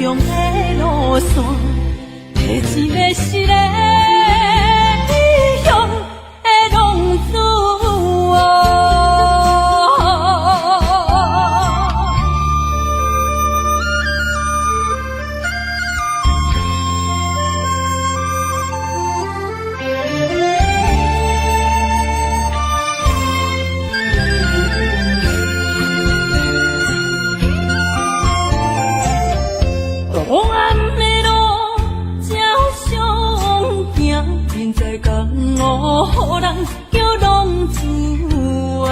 向的路线，叫浪子啊。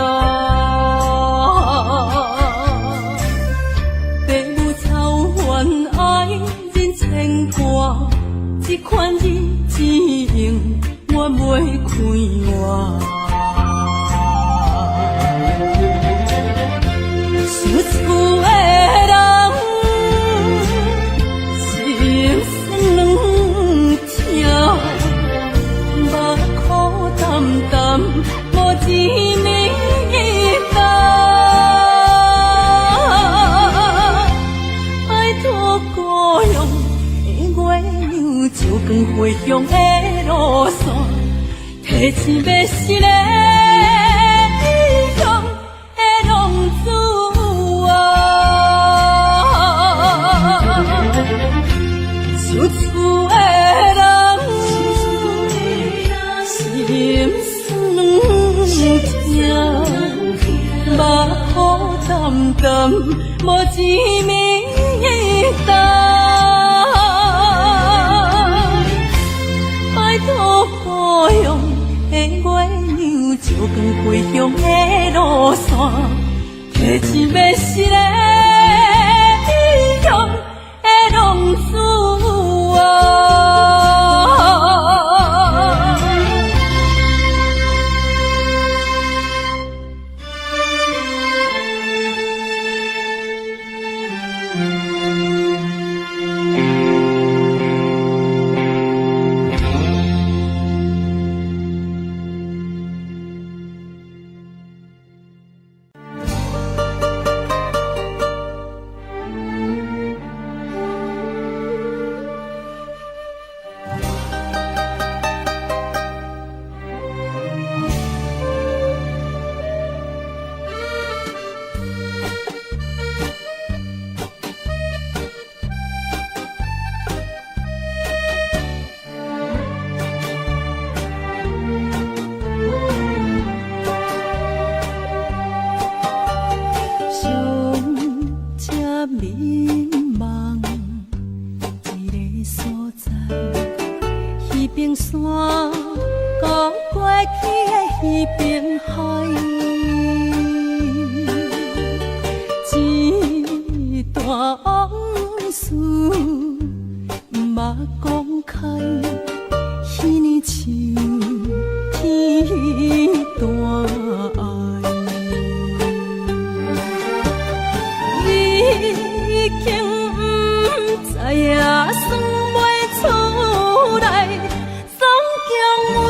父母操怨爱人牵挂，这款日子用我袂开换。想厝的人，心酸软痛，目苦淡淡，无滋味甘。拜托故乡的月亮，照光回乡的路线，提醒要是个异乡的浪子。想厝的人，心酸软痛，目苦淡淡，无滋味甘。拜托故乡的月亮，照光回乡的路线，提醒要是个异乡的浪子啊。迷茫一个所在，彼边山，到过去的彼边海，一段往事毋捌讲开，彼年像天大爱。已经不知影算袂出来，总强为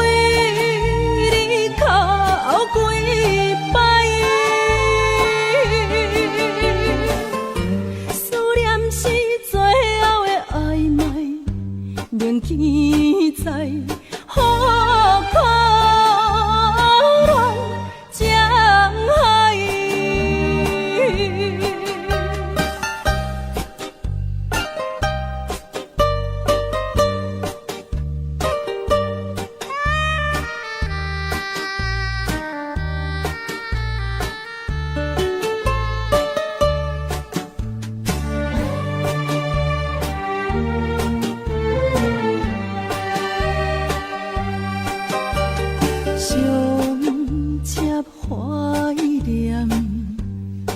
你哭几摆。思念是最后的暧昧，铭记在河口乱江海。怀念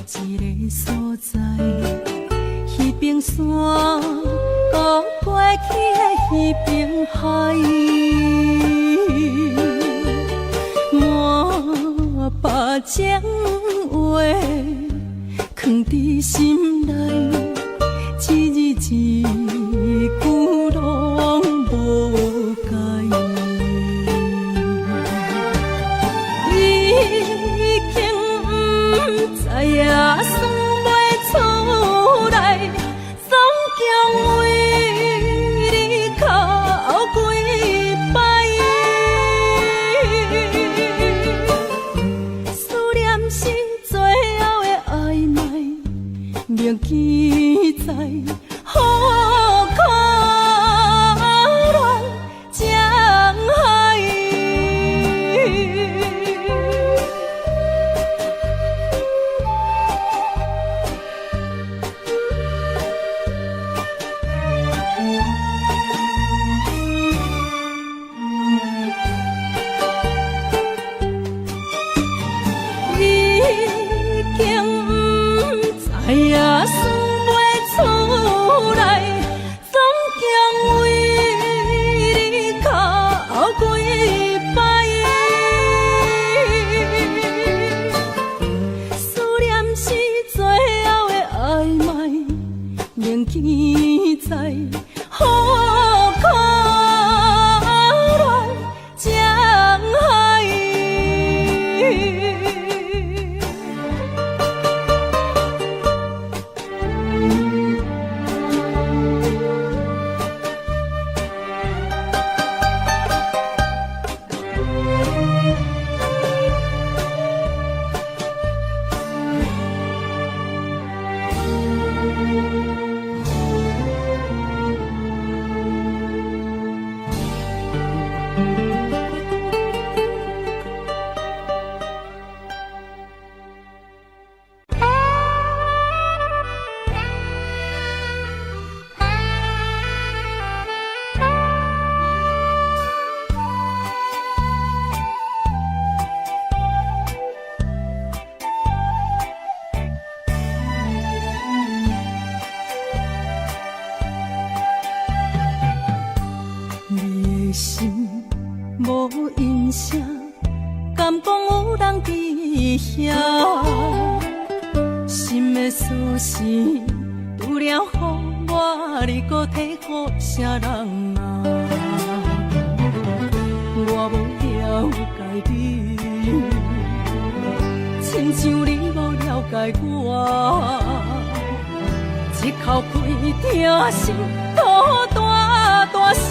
一个所在，彼边山，到过去的彼边海，满把情话藏在心内，一字一句拢无改。知影算袂出来，总强为你哭几摆。思念是最后的暧昧，铭记无音声，敢讲有人伫遐？心的锁匙，除了予我，你搁摕予啥人啊？我无了解你，亲像你无了解我。一口气听心吐大大声，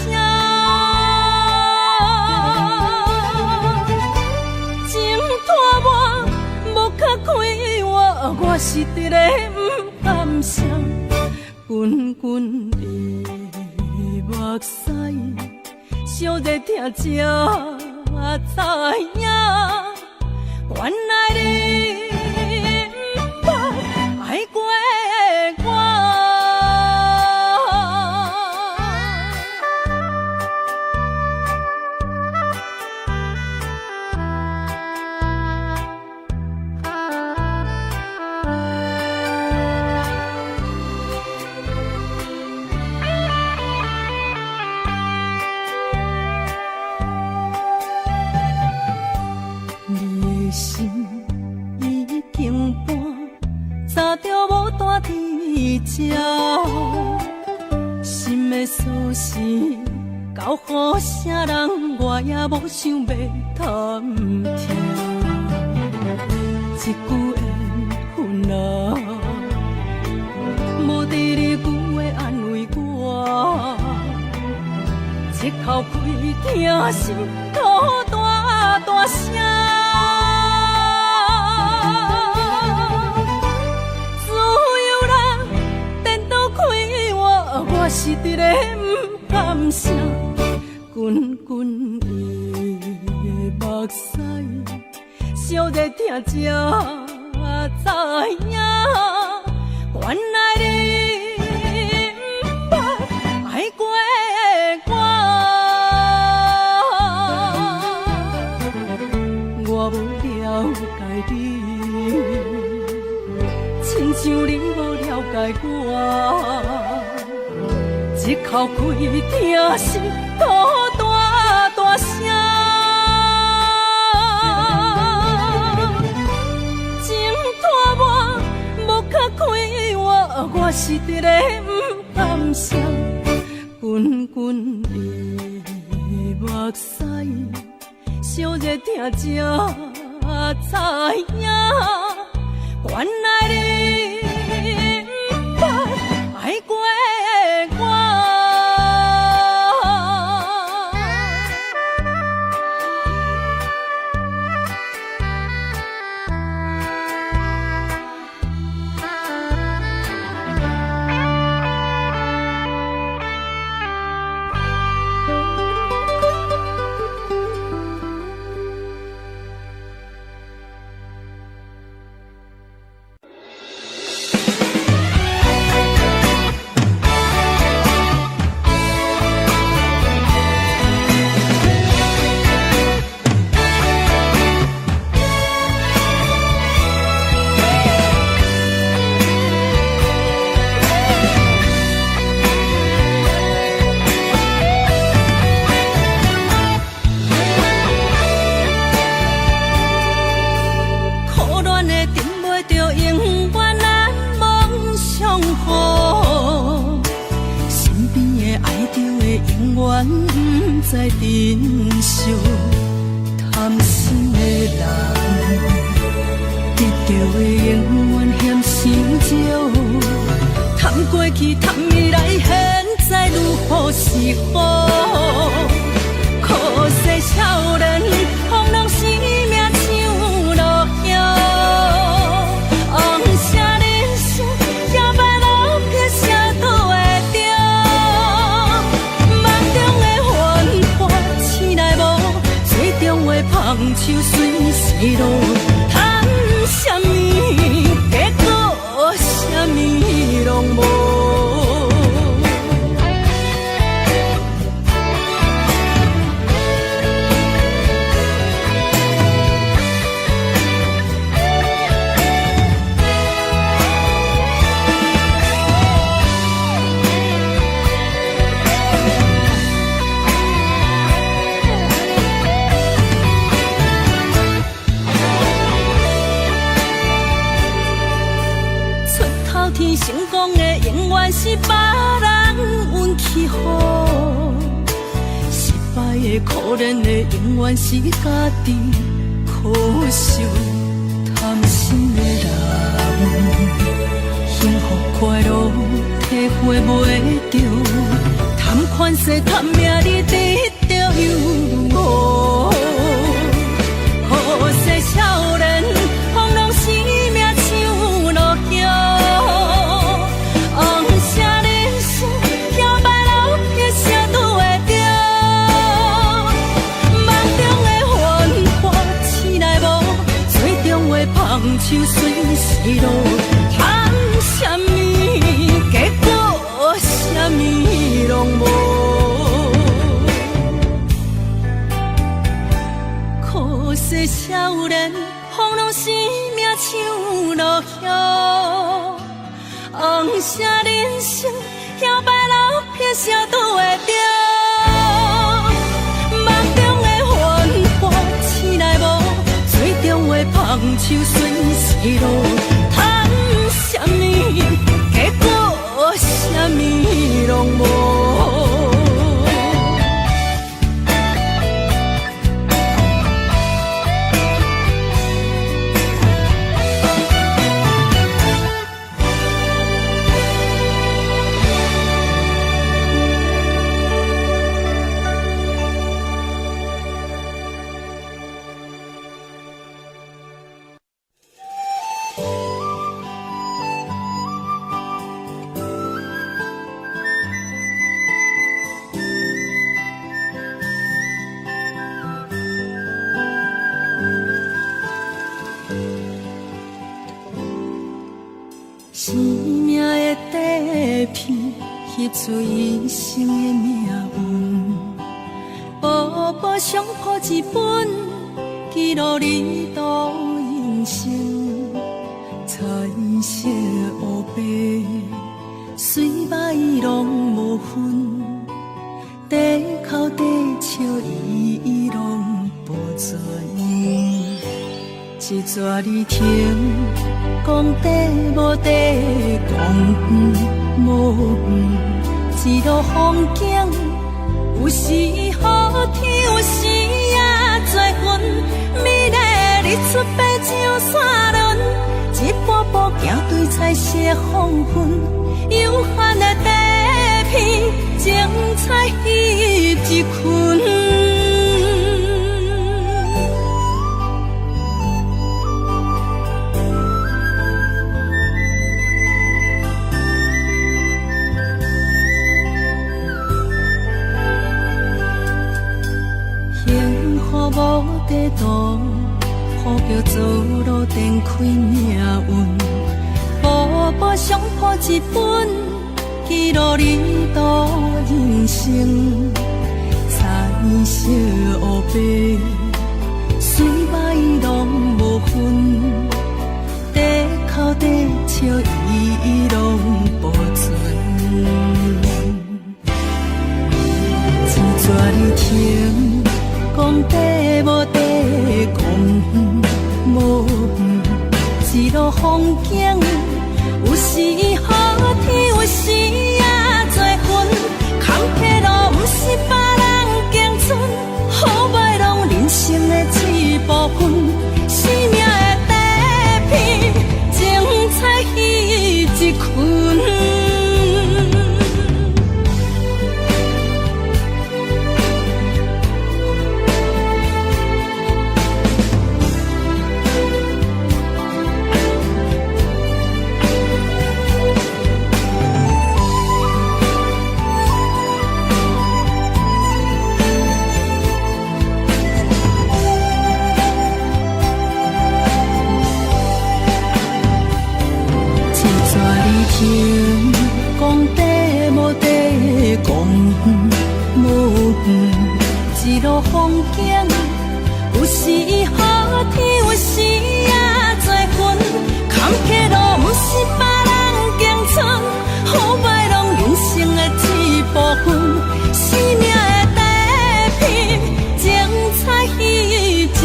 情拖我无较开我是直个不甘心，滚滚的目屎，烧热听才知影，原来你不捌爱过我。心的锁匙交予啥人，我也无想要探听。一句缘分啊，无第二句话安慰我。一口气听心吐大大声。我是直个不甘心，滚滚的目屎，烧热听才知影，原来你不捌爱过我，我无了解你，亲像你无了解我。一口气听心吐大大声，情拖我无较开我是直个不甘心，滚滚的目屎，烧热听才知影，原来你不捌爱过。在珍惜贪心的人，得到的永远嫌伤少。贪过去，贪未来，现在如何是好？可惜少年，风浪生命像落叶，红色人生，也捌路撇啥都会着。梦中的繁华，醒来无，最中的芳手随时落。贪什么，结果什么拢无。可怜的永远是家己苦受，贪心的人，幸福快乐体会袂着，贪款势贪名利得着有我。好势少年，风浪生命像落叶，红色人生摇摆老撇啥拄会着，梦中的繁华醒来无，水中的芳树随时落，贪什么结果什么拢无。可惜少年，风浪生命像落叶，红色人生摇摆老撇啥拄会着，梦中的繁华醒来无，水中的芳树随时落，贪什么结果什么拢无。生命的底片，翕出一生的命运。步步相谱一本，记录你度人生。彩色黑白，水白拢无分。地哭地笑，伊拢无全。一撮日听。讲地无地，讲远无远，一路风景，有时好天，有时也多云。美丽日出白鸟山轮，一步步行对彩色黄昏。有限的地片，精彩翕一群。无地图，呼叫做路展开命运。步步相谱一本，记录你度人生。彩色黑白，水白拢无分。地哭地笑，伊拢无全。一撮日听。讲地无地，讲远无远，一路风景，有时好天，有时也多云。坎坷路不是别人行存，好歹拢人生的一部分。生命的底片，精彩翕一群。讲地无地，讲远无远，一路风景，有时好天，有时也多云。坎坷路不是别人行存，好歹拢人生的一部分。生命的底片，精彩翕一群。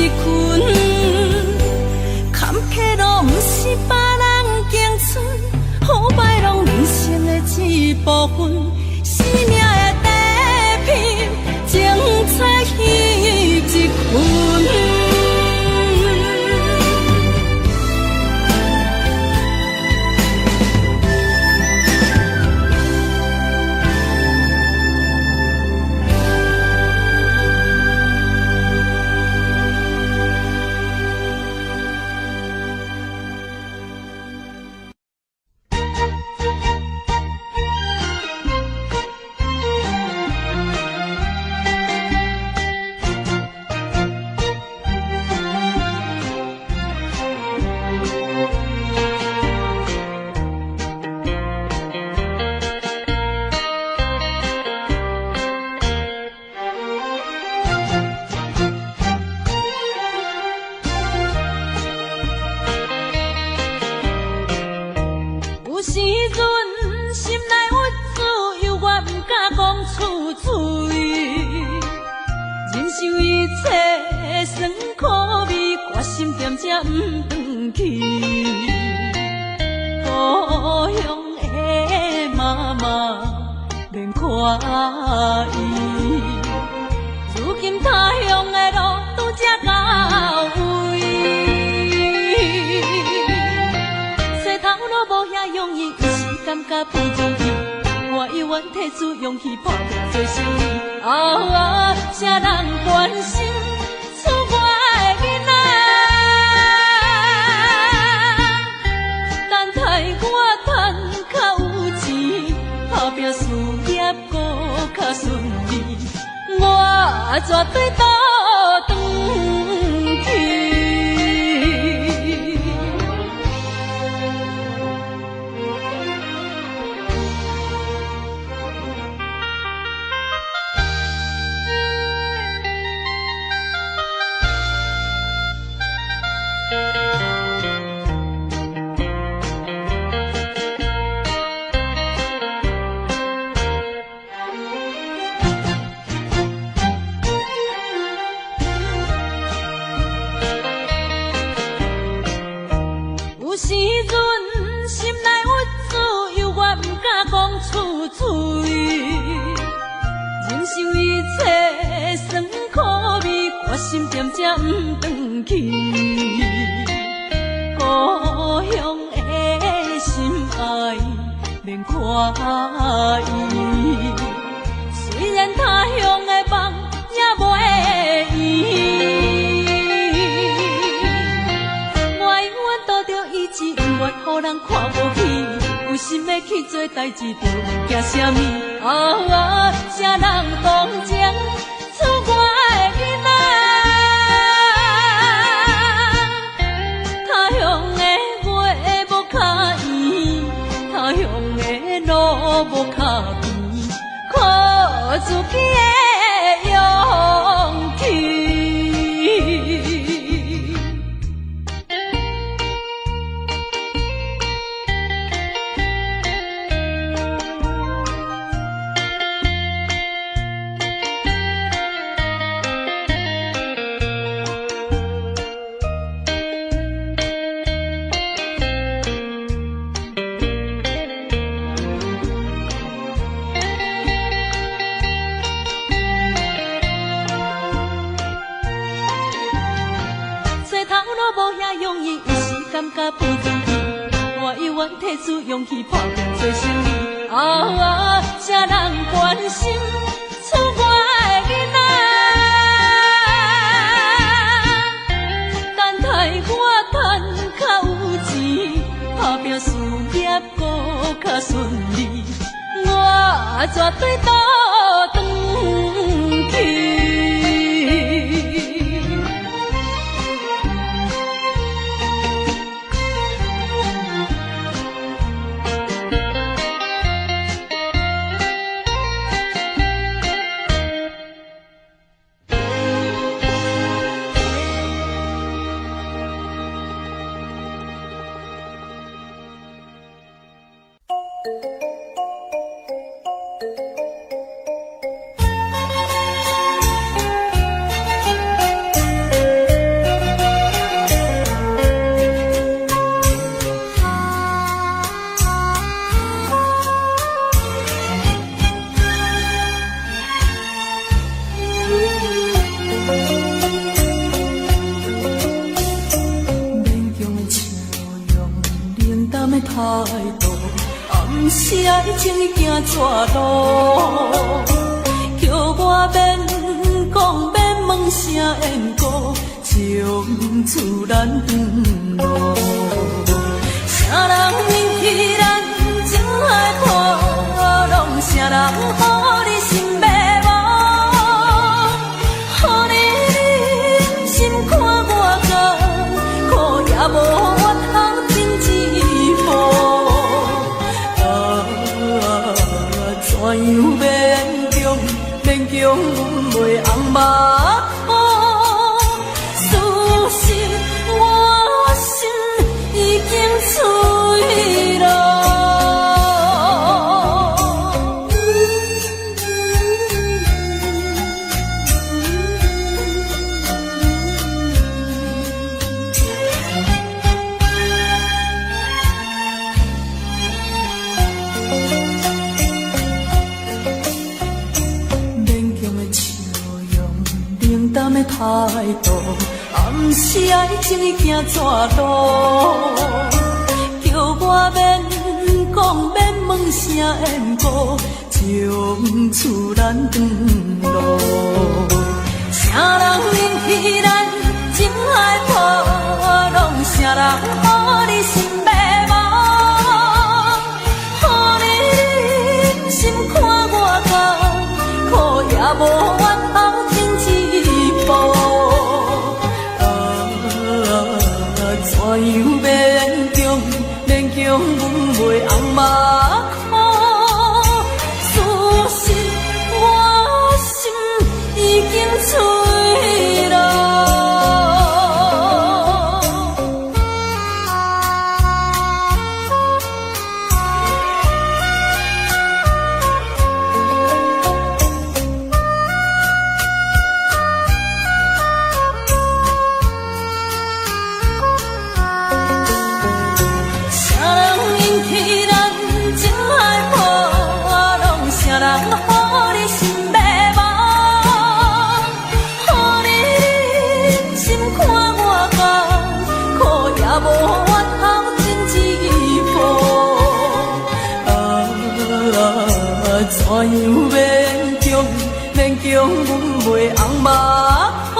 坎坷路不是别人行存。好歹拢人生的一部分，生命的底片，精彩。受一切酸苦味，决心点才不转去。故乡的妈妈免看伊，如今他乡的路拄才到位，洗头路无遐容易，一时感觉不如意。我犹原提出勇气打拼做生意，啥人关心厝外的囡仔？等待我赚较有钱，打拼事业搁较顺利，我绝对倒转去。心点才不转去，故乡的心爱免看伊。虽然他乡的梦也袂圆，我永远拄着意志，不愿予人看无起。有心要去做代志，就惊啥物？啥人同情厝外的囡仔？无较甜，靠自己的勇气。感觉不如意，我犹原提出勇气打拼做生意。啥人关心厝外的囡仔？等待我赚较有钱，打拼事业搁较顺利，我绝对倒转去。情行绝路，叫我免讲免问声缘故，从此咱断路。啥人引起咱情海波浪？啥人予你心迷惘？予你心看我甘，苦也无我通真寂寞。怎样勉强，勉强袂红目眶？事实我心已经碎了。度，暗时爱情伊行怎路？叫我免讲免问声缘故，从厝咱长路。啥人引起咱情爱破浪？啥人予你心迷茫？予你心看我甘，苦也无怨后天一步。怎样勉强阮袂红目眶？事实我心已经碎了。怎样勉强阮袂红目眶？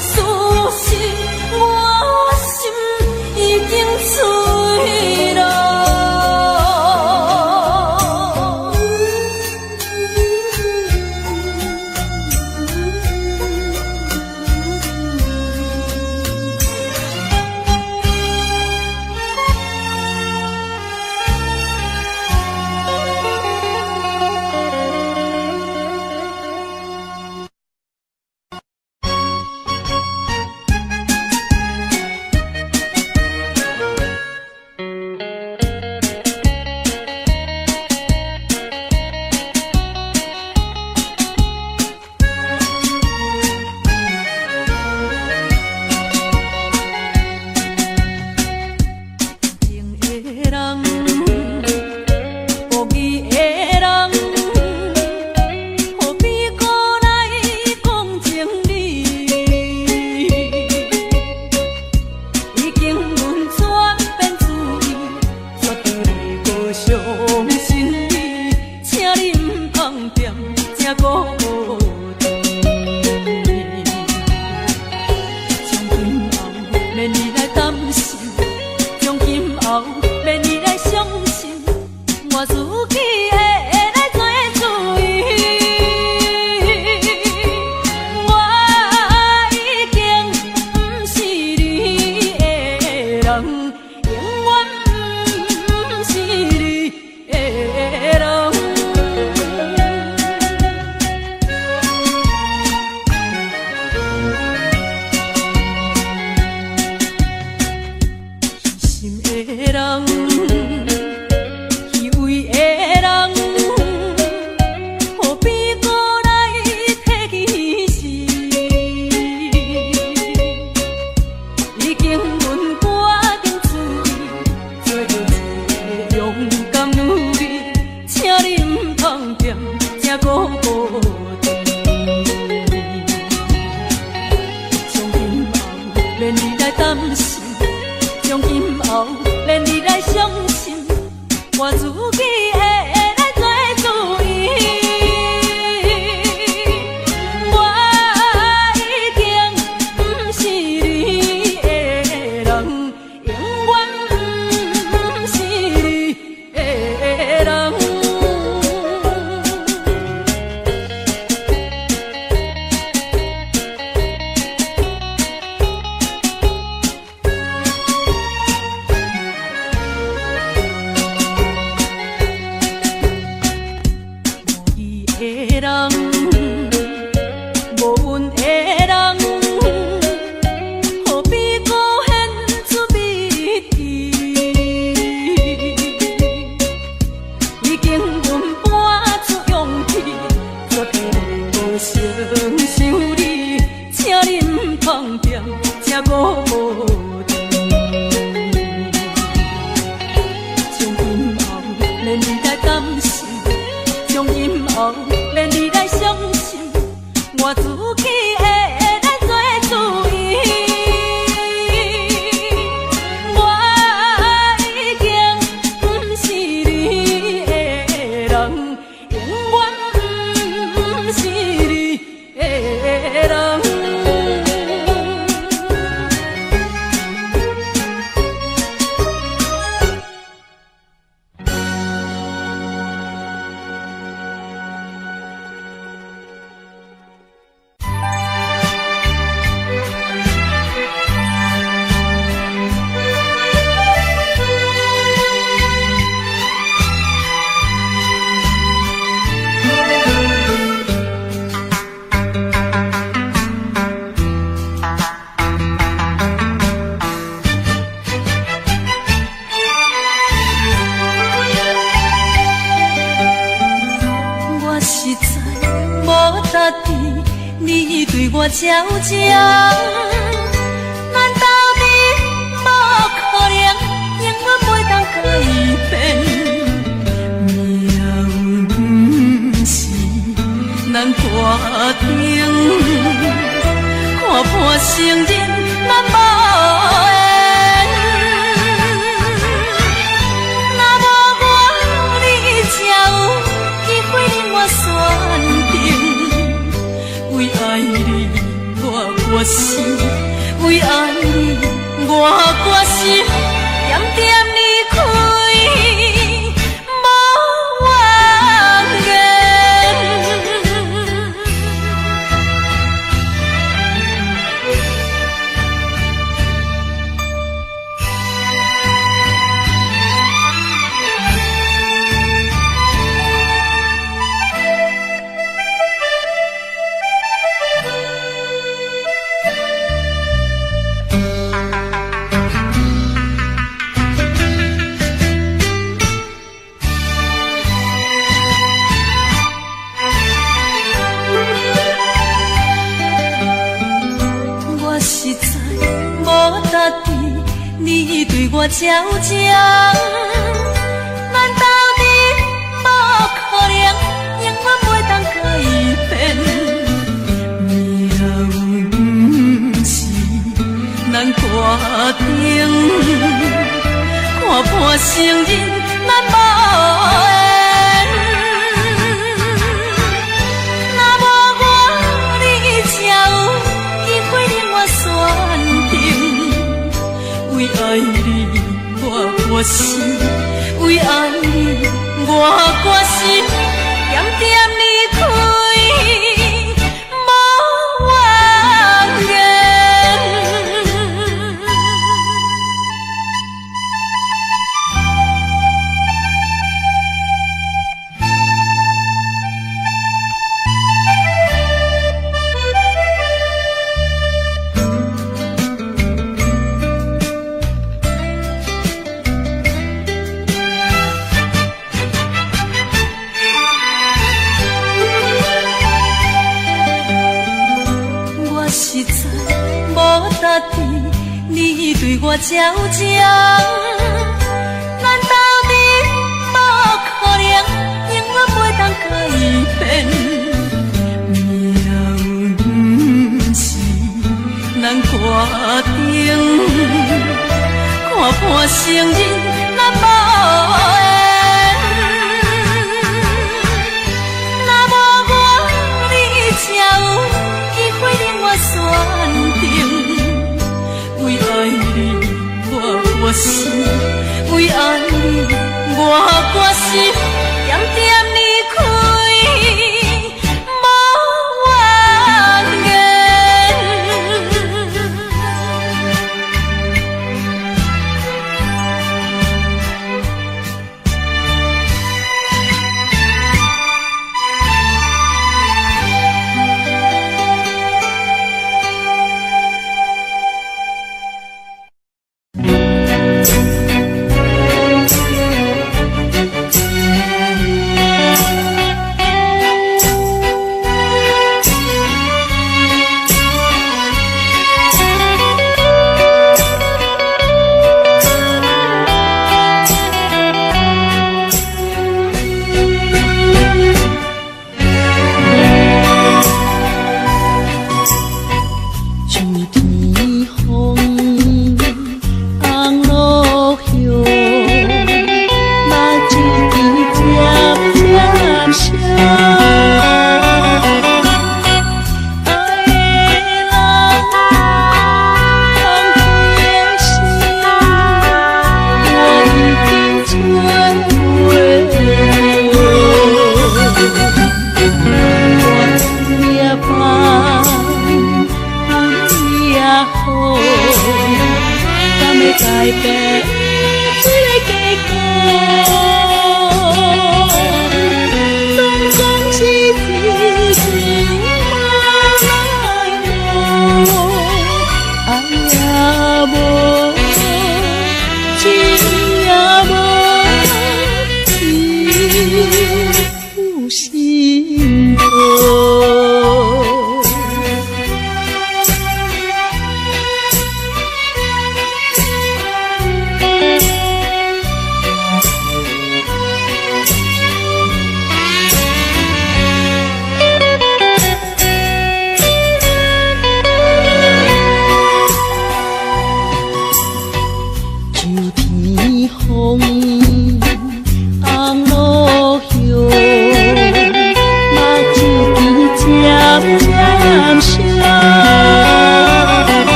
事实我心已经碎了。照正，咱斗阵无可能永远袂当改变。命不是咱决定，看破承认咱无缘。若无我，你才有机会令我选定。为爱你，我决心；为爱你，我决心，点点离开，无怨言。你对我照正，咱斗阵无可能永远袂当改变。命不是咱决定，看破承认咱无缘。若无我，你才有机会令我选定。为爱你，我决心；为爱你，我决心，点点离开，无怨言。你对我照正，咱斗阵无可能永远袂当改变。命不是咱决定，看破承认咱无缘。若无我，你才有机会令我选定。为爱你，我决心；为爱你，我决心，点点离开，无怨言。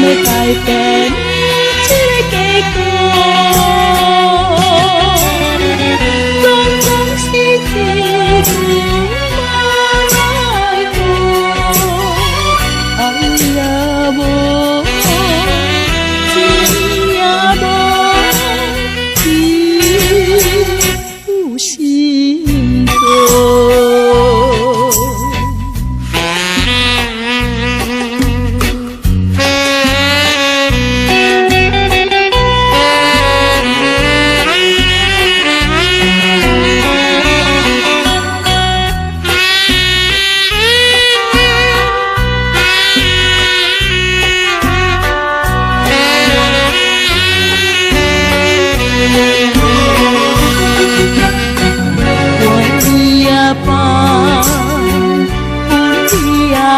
要改变这个结果，总是一句话来过，爱也无，情也无，只有心痛。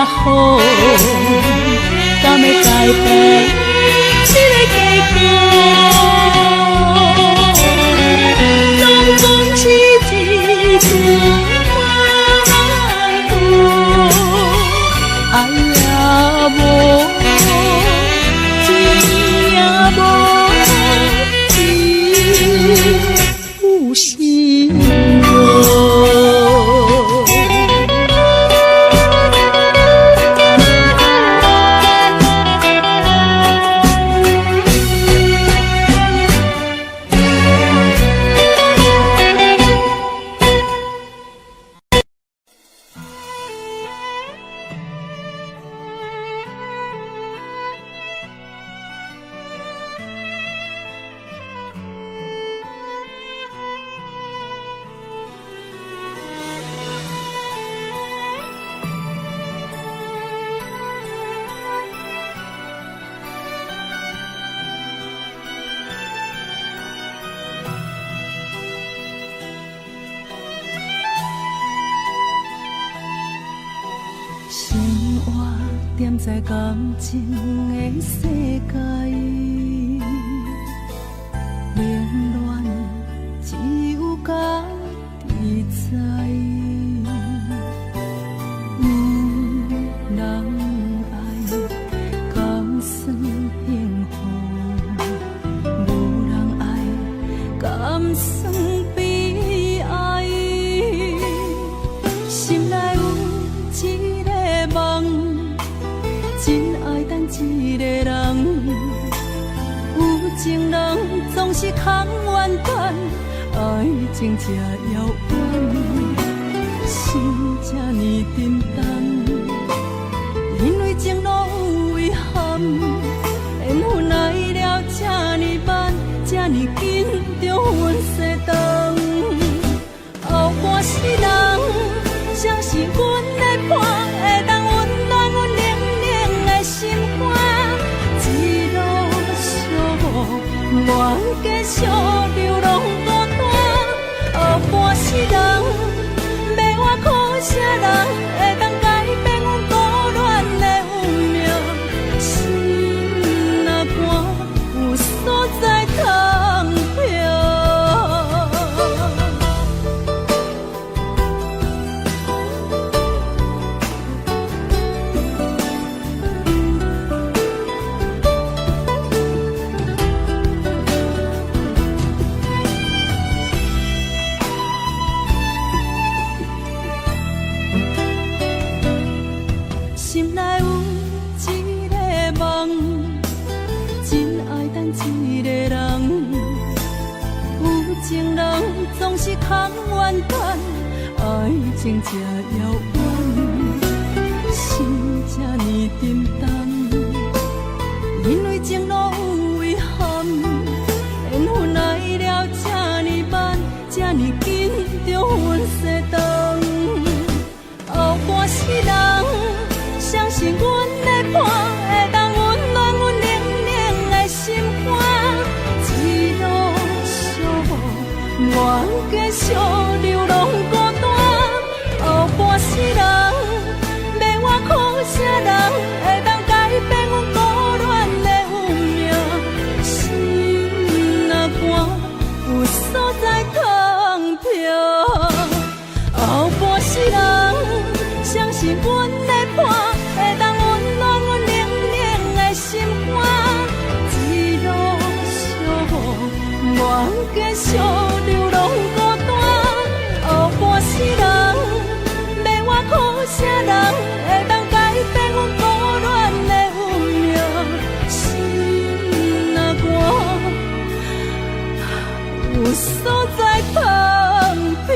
好，敢要改变这个结果？总是一句爱过，爱也无，情也无，只有心痛。生活踮在感情的世界，冷暖只有家己知。人爱敢算幸福，无人爱敢算悲哀。心内有一个梦，真爱等一个人。有情人总是空怨叹，爱情这遥远，心这呢沉重。因为情路有遗憾，缘分来了这呢慢，这呢紧就分西东。后半世人，谁是阮的伴，会当温暖阮冷冷的心肝。一路相无，愿继续流浪孤单。后半世人，要我靠啥人会当改变阮孤恋的运命？心若寒，有所在通飘。心内有一个梦，真爱等一个人。有情人总是空怨叹，爱情这遥远，心这呢沉重。因为情路有遗憾，缘分来了这呢慢，这呢紧就分西东。后半世人，谁是阮的伴，会当温暖阮冷冷的心肝？一路相无，愿继续流浪孤单。后半世人，要我靠啥人会当改寂流浪孤单，后半世人，要我靠啥人会当改变阮孤恋的运命？心若寒，有所在通飘。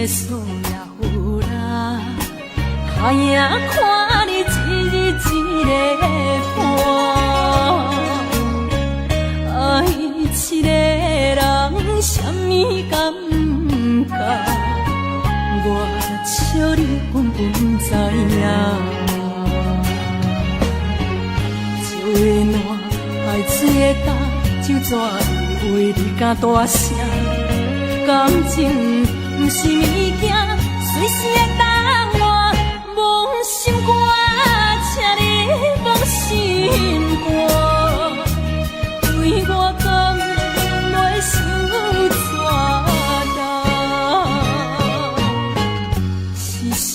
结束也有啦，看影看你一日一个伴，爱一个人什么感觉？我笑你根本不知影。酒的暖，海水的干，就怎为你敢大声？感情不是物件，随时会当换。忘心肝，请你忘心肝。对我敢袂想怎样？是心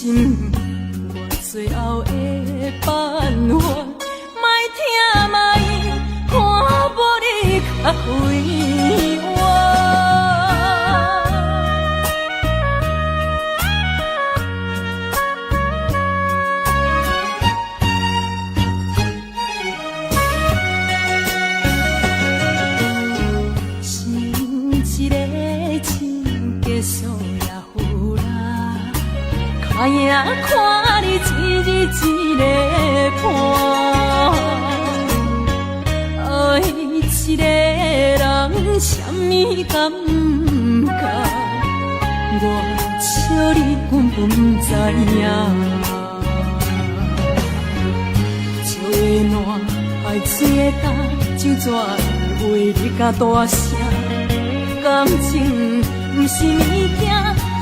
我最后的办法。听卖，看无你较快活。心一个情结束也有啦，看影看你一日一个伴。爱一个人什么感觉？我笑你根本不知影。酒的暖，海水的干，就怎会为你敢大声？感情不是物件，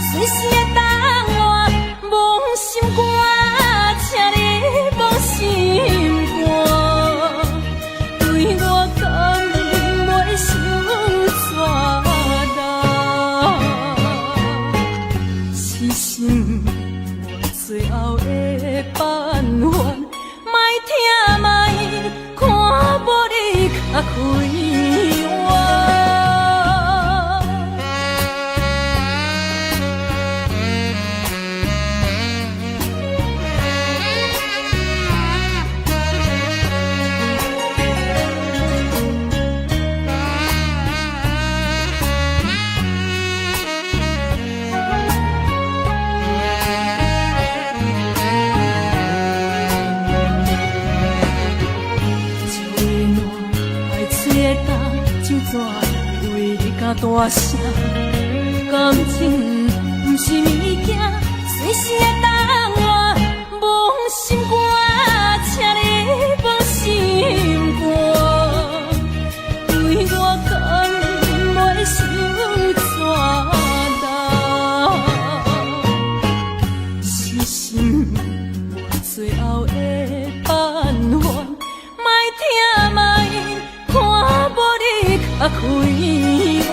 随时会当换。忘心肝，请你忘心肝。对我敢袂想怎样？是心我最后的办法。莫听卖，看无你较快活。怎为你敢大声？感情不是物件，随时会当换。忘心肝，请你忘心肝。对我敢袂想怎样？是心我最后的办法。莫听卖，看无你较快活。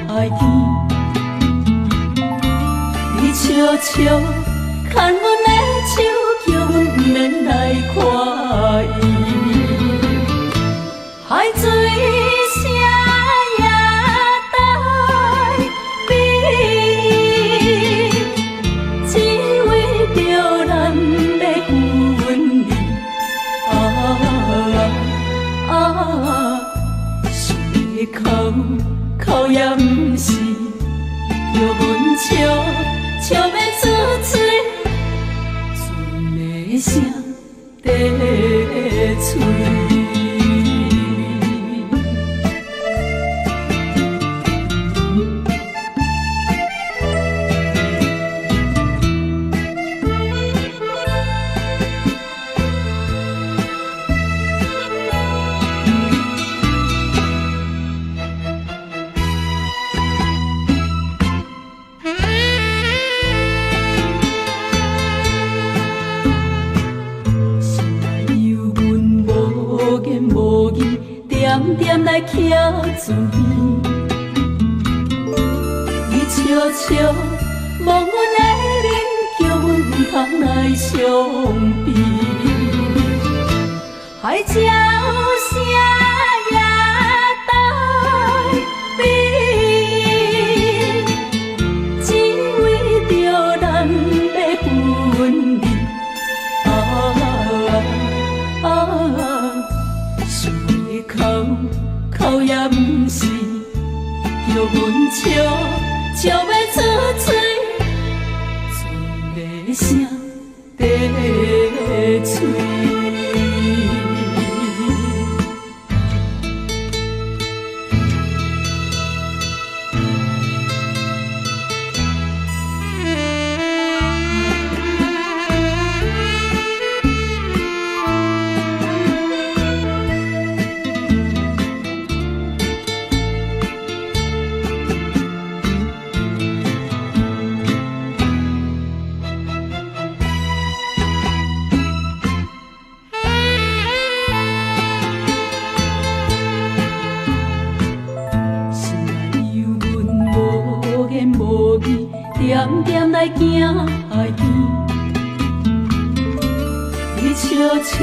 爱见。你悄悄牵阮的手，叫阮不免来看伊。海水声也带美，只为着咱要分离。想要哭也不是，叫阮笑要出嘴，船的声在嘴。点来徛住伊，你悄悄望阮的面，叫阮唔通来伤悲。海鸟声也带美，只为着咱要分离。哭也不是，叫阮笑要出嘴，船的声在嘴。点点来行海边，你悄悄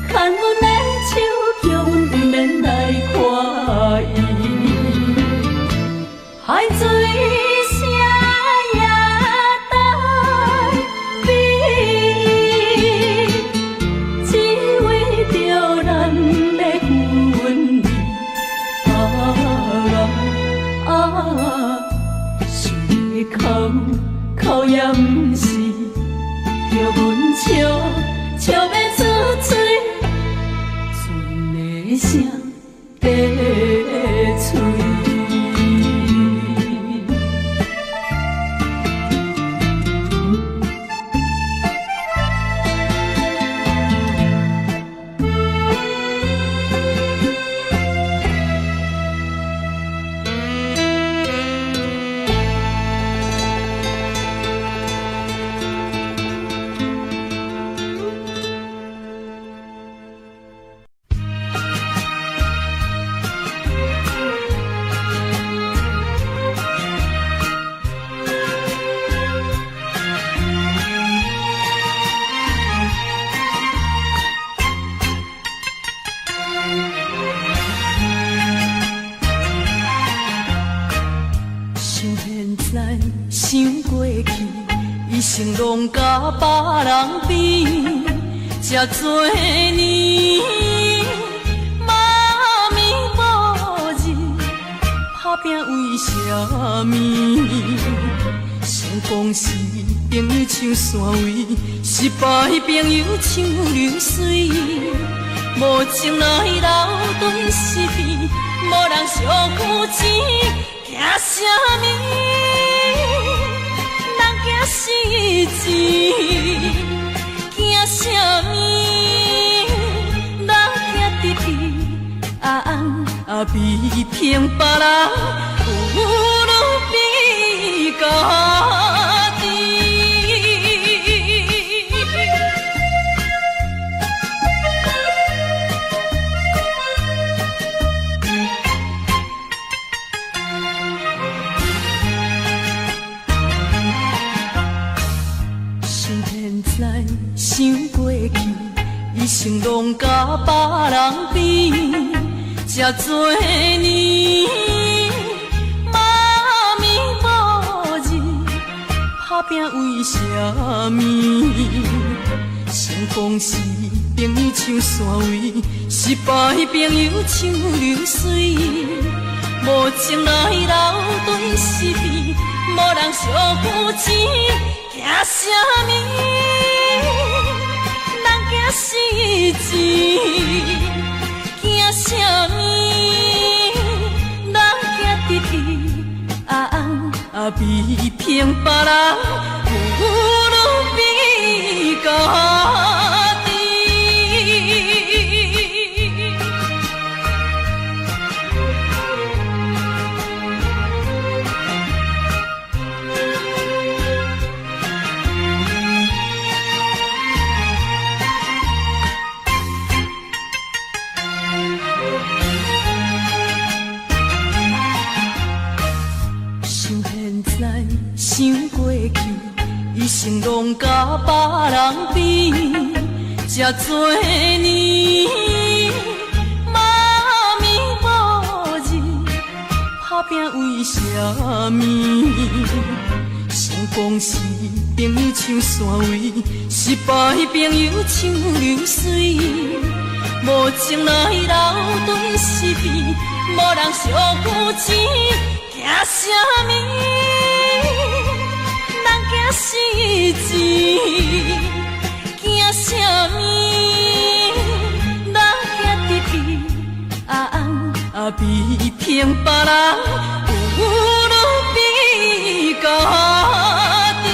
牵阮的手，叫阮不免来看伊。海水声也带美，只为着咱要分离。哭也不是，叫阮笑要出嘴，船的声在嘴。想过去，一生拢甲别人比，这多年妈咪无日，打拼为什么？成功是朋友像山位，失败朋友像流水，无情来流顿失去，无人相负钱，惊什么？死钱，惊什么？咱行直去，比拼别人，不如比家己。在想过去，一生拢甲别人比，这多年，妈咪无日打拼为什么？成功是朋友像山位，失败朋友像流水。无情来流对是非，无人相负钱，惊什么？人惊死钱，惊什么？人惊得意，比拼别人，有路比家己。想过去，一生拢甲别人比，这多年，妈咪无日打拼为什么？成功是朋友像山位，失败朋友像流水。无情来流对是非，无人相负钱，惊什么？惊死钱，惊什么？人惊得意，比拼别人，有路比家己。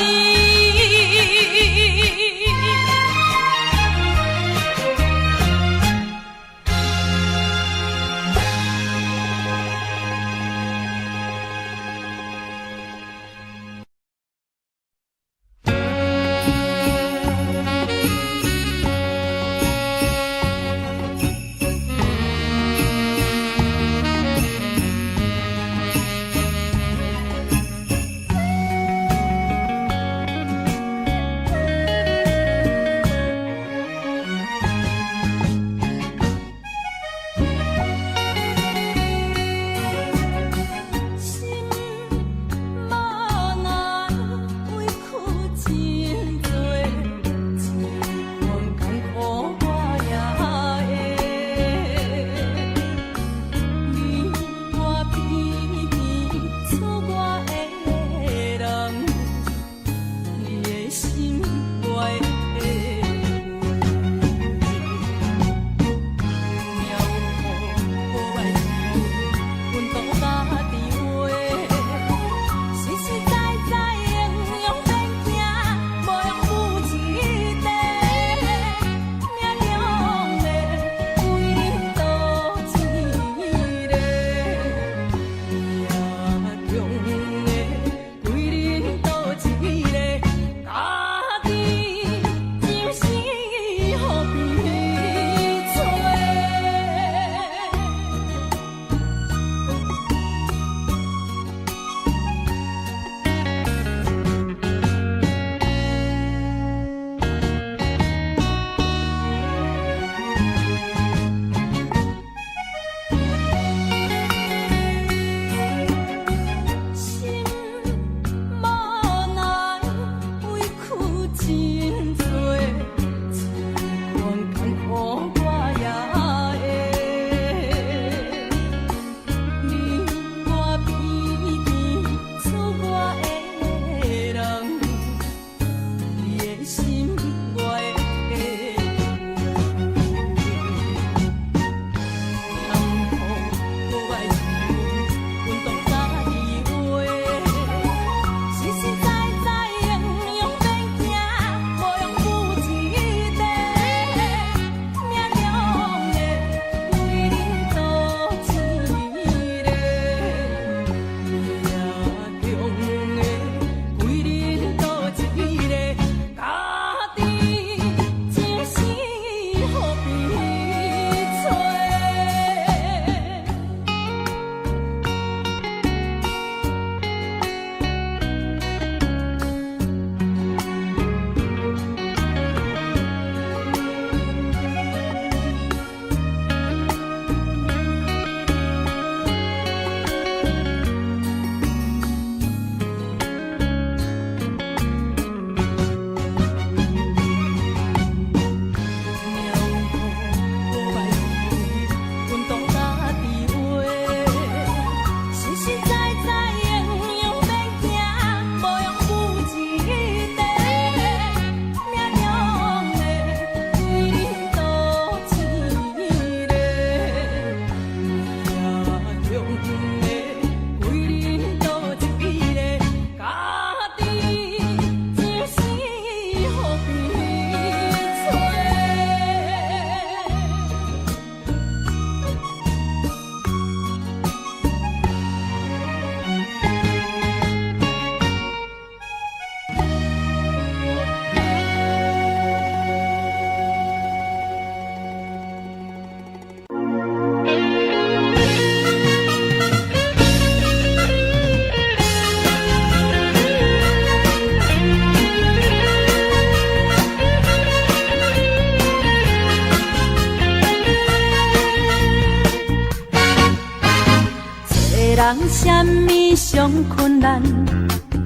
人什么上困难，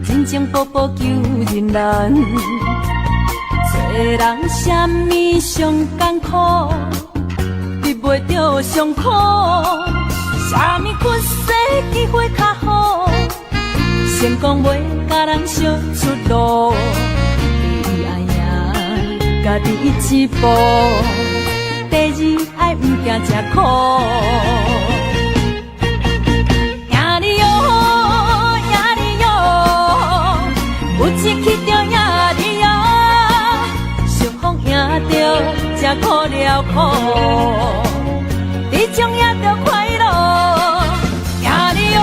真情步步求人难。做人什么上艰苦，避袂着上苦。什么屈世机会较好，成功袂甲人相出路。第一爱赢家己一步，第二爱毋惊吃苦。有志气着赢你哦，相逢赢着才苦了苦，你将赢着快乐。赢你哦，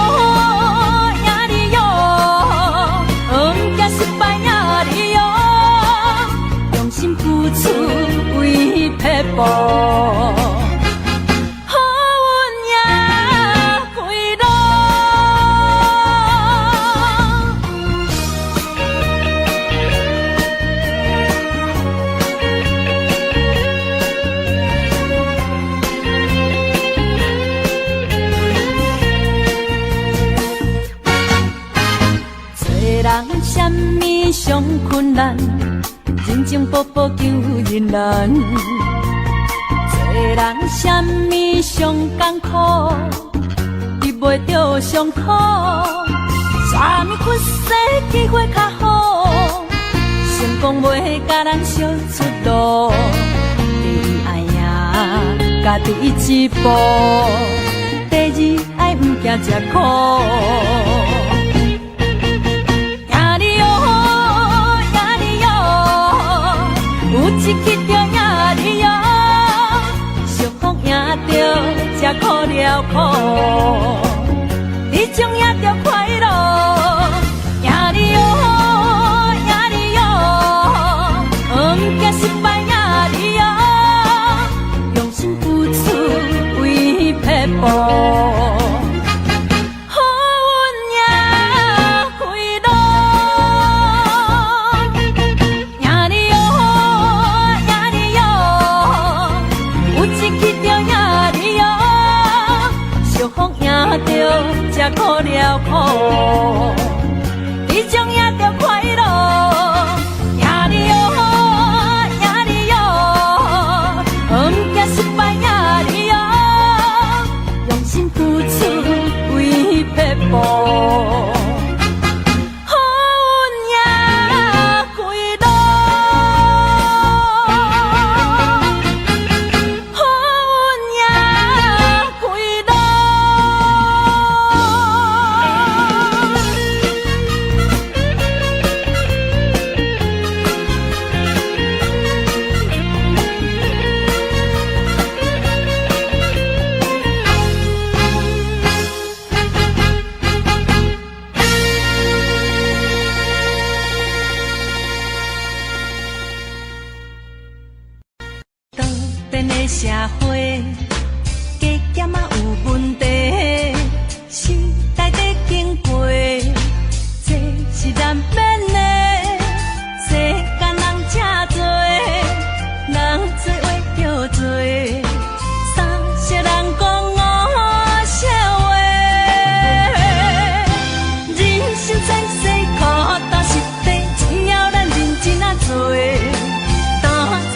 赢你哦，毋惊失败赢你哦，用心付出为撇步。什么上困难，人情步步求人难。做人什么上艰苦，避袂着上苦。什么屈世机会较好，成功袂甲人相出路。第一爱赢家己一步，第二爱毋惊吃苦。有志气着赢你哦，相逢赢着才苦了苦，你将赢着快乐。赢你哦，赢你哦，毋惊失败赢你哦，用心付出为撇步。才苦了苦，你将赢着快乐。赢你哦，赢你哦，毋惊失败赢你哦，用心付出为撇步。社会加减啊有问题，时代在经过，这是难免的。世间人真多，人做话叫做，三色人讲五色话。人生在世苦，但是地只要咱认真啊做，打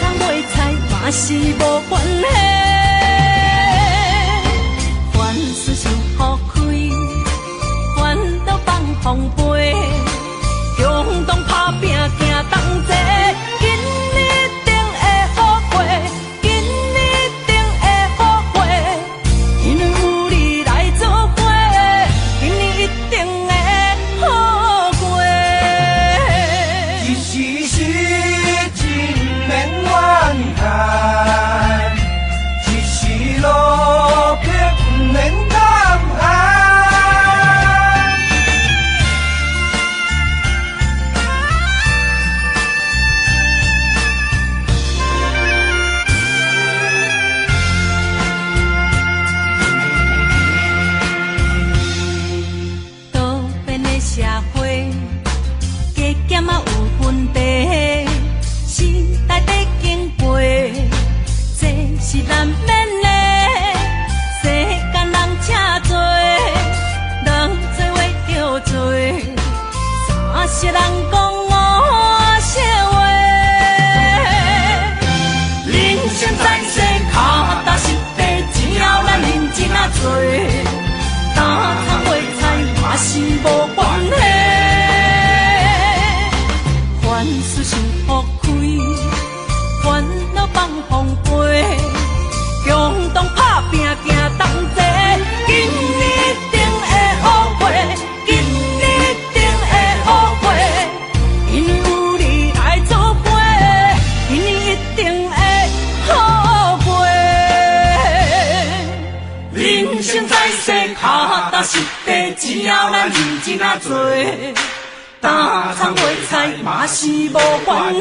苍卖菜嘛是无关系。风飞，共同打拼，行同齐，今日定会好过，今日定会好过，因为有你来作伙，今日一定会好过。一时时真免怨叹，一时路却不免胆寒。社会加减啊有问题，时代在经过，但实地只要咱认真啊做，打苍卖菜嘛是无关系。